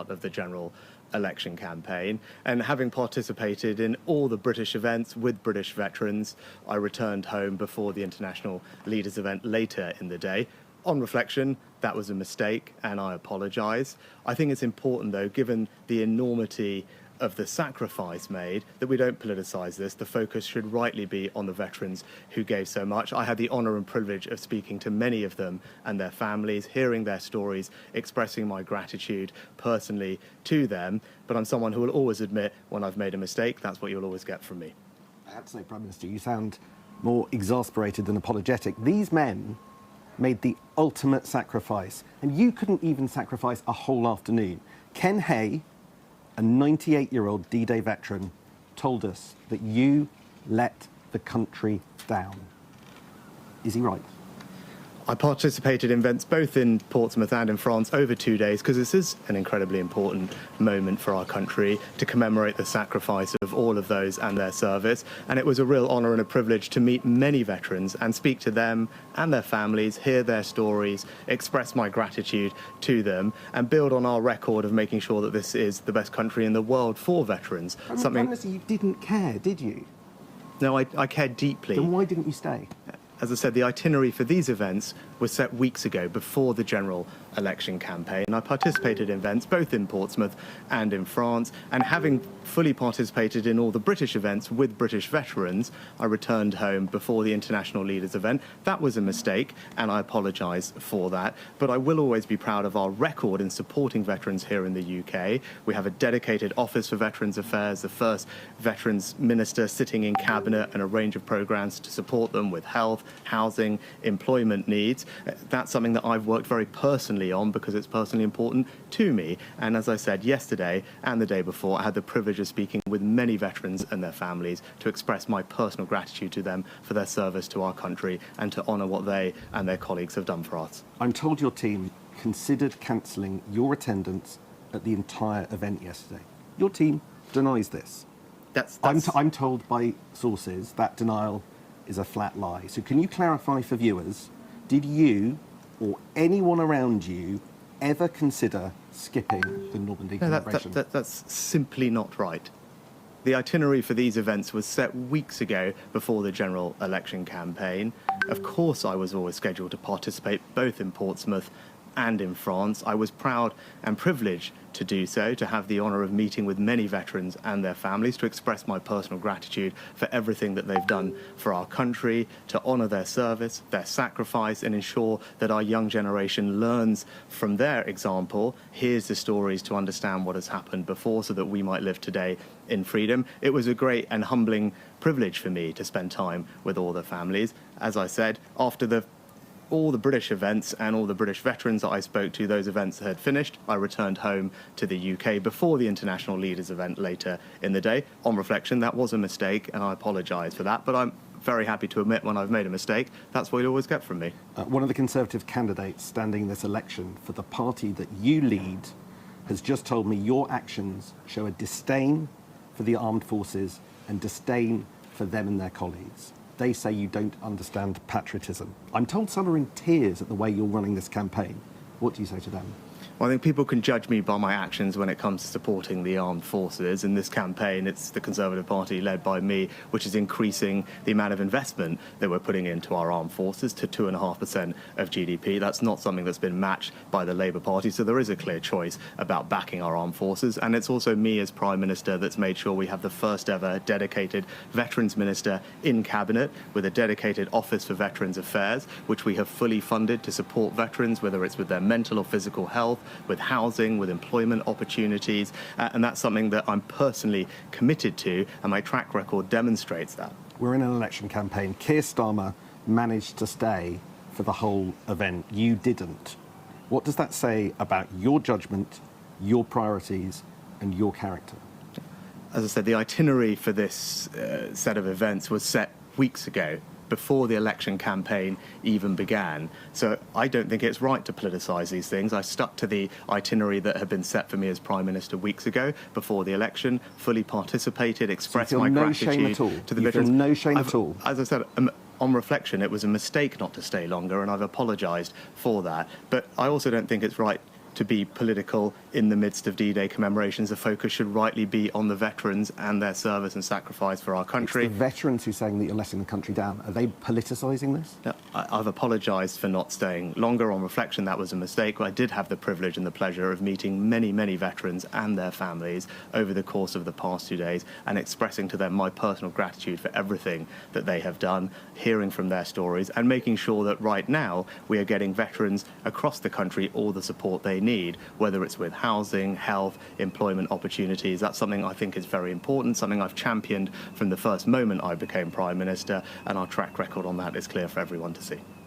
start of the general election campaign. And having participated in all the British events with British veterans, I returned home before the International Leaders event later in the day. On reflection, that was a mistake, and I apologise. I think it's important, though, given the enormity of the sacrifice made, that we don't politicise this. The focus should rightly be on the veterans who gave so much. I had the honour and privilege of speaking to many of them and their families, hearing their stories, expressing my gratitude personally to them. But I'm someone who will always admit when I've made a mistake. That's what you'll always get from me. I have to say, Prime Minister, you sound more exasperated than apologetic. These men made the ultimate sacrifice, and you couldn't even sacrifice a whole afternoon. Ken Hay, a 98-year-old D-Day veteran, told us that you let the country down. Is he right? I participated in events both in Portsmouth and in France over 2 days because this is an incredibly important moment for our country to commemorate the sacrifice of all of those and their service. And it was a real honour and a privilege to meet many veterans and speak to them and their families, hear their stories, express my gratitude to them, and build on our record of making sure that this is the best country in the world for veterans. Prime Minister, you didn't care, did you? No, I cared deeply. Then why didn't you stay? As I said, the itinerary for these events was set weeks ago, before the general election campaign. I participated in events both in Portsmouth and in France, and having fully participated in all the British events with British veterans, I returned home before the International Leaders event. That was a mistake, and I apologise for that. But I will always be proud of our record in supporting veterans here in the UK. We have a dedicated Office for Veterans Affairs, the first Veterans Minister sitting in Cabinet, and a range of programmes to support them with health, housing, employment needs. That's something that I've worked very personally on because it's personally important to me. And as I said yesterday and the day before, I had the privilege of speaking with many veterans and their families to express my personal gratitude to them for their service to our country and to honour what they and their colleagues have done for us. I'm told your team considered cancelling your attendance at the entire event yesterday. Your team denies this. I'm told by sources that denial is a flat lie. So can you clarify for viewers, did you or anyone around you ever consider skipping the Normandy commemoration? That's simply not right. The itinerary for these events was set weeks ago before the general election campaign. Of course I was always scheduled to participate both in Portsmouth and in France. I was proud and privileged to do so, to have the honour of meeting with many veterans and their families, to express my personal gratitude for everything that they've done for our country, to honour their service, their sacrifice, and ensure that our young generation learns from their example, hears the stories to understand what has happened before so that we might live today in freedom. It was a great and humbling privilege for me to spend time with all the families. As I said, after all the British events and all the British veterans that I spoke to, those events had finished, I returned home to the UK before the International Leaders event later in the day. On reflection, that was a mistake, and I apologise for that, but I'm very happy to admit when I've made a mistake. That's what you always get from me. One of the Conservative candidates standing this election for the party that you lead has just told me your actions show a disdain for the armed forces and disdain for them and their colleagues. They say you don't understand patriotism. I'm told some are in tears at the way you're running this campaign. What do you say to them? Well, I think people can judge me by my actions when it comes to supporting the armed forces. In this campaign, it's the Conservative Party, led by me, which is increasing the amount of investment that we're putting into our armed forces to 2.5% of GDP. That's not something that's been matched by the Labour Party, so there is a clear choice about backing our armed forces. And it's also me as Prime Minister that's made sure we have the first ever dedicated Veterans Minister in Cabinet, with a dedicated Office for Veterans Affairs, which we have fully funded to support veterans, whether it's with their mental or physical health, with housing, with employment opportunities, and that's something that I'm personally committed to, and my track record demonstrates that. We're in an election campaign. Keir Starmer managed to stay for the whole event. You didn't. What does that say about your judgment, your priorities, and your character? As I said, the itinerary for this set of events was set weeks ago, before the election campaign even began. So I don't think it's right to politicise these things. I stuck to the itinerary that had been set for me as Prime Minister weeks ago, before the election, fully participated, expressed my gratitude to the veterans. No shame at all? As I said, on reflection, it was a mistake not to stay longer, and I've apologised for that. But I also don't think it's right to be political in the midst of D-Day commemorations. The focus should rightly be on the veterans and their service and sacrifice for our country. It's the veterans who are saying that you're letting the country down. Are they politicising this? Now, I've apologised for not staying longer. On reflection, that was a mistake. I did have the privilege and the pleasure of meeting many, many veterans and their families over the course of the past 2 days and expressing to them my personal gratitude for everything that they have done, hearing from their stories and making sure that right now we are getting veterans across the country all the support they need, whether it's with housing, health, employment opportunities. That's something I think is very important, something I've championed from the first moment I became Prime Minister, and our track record on that is clear for everyone to see.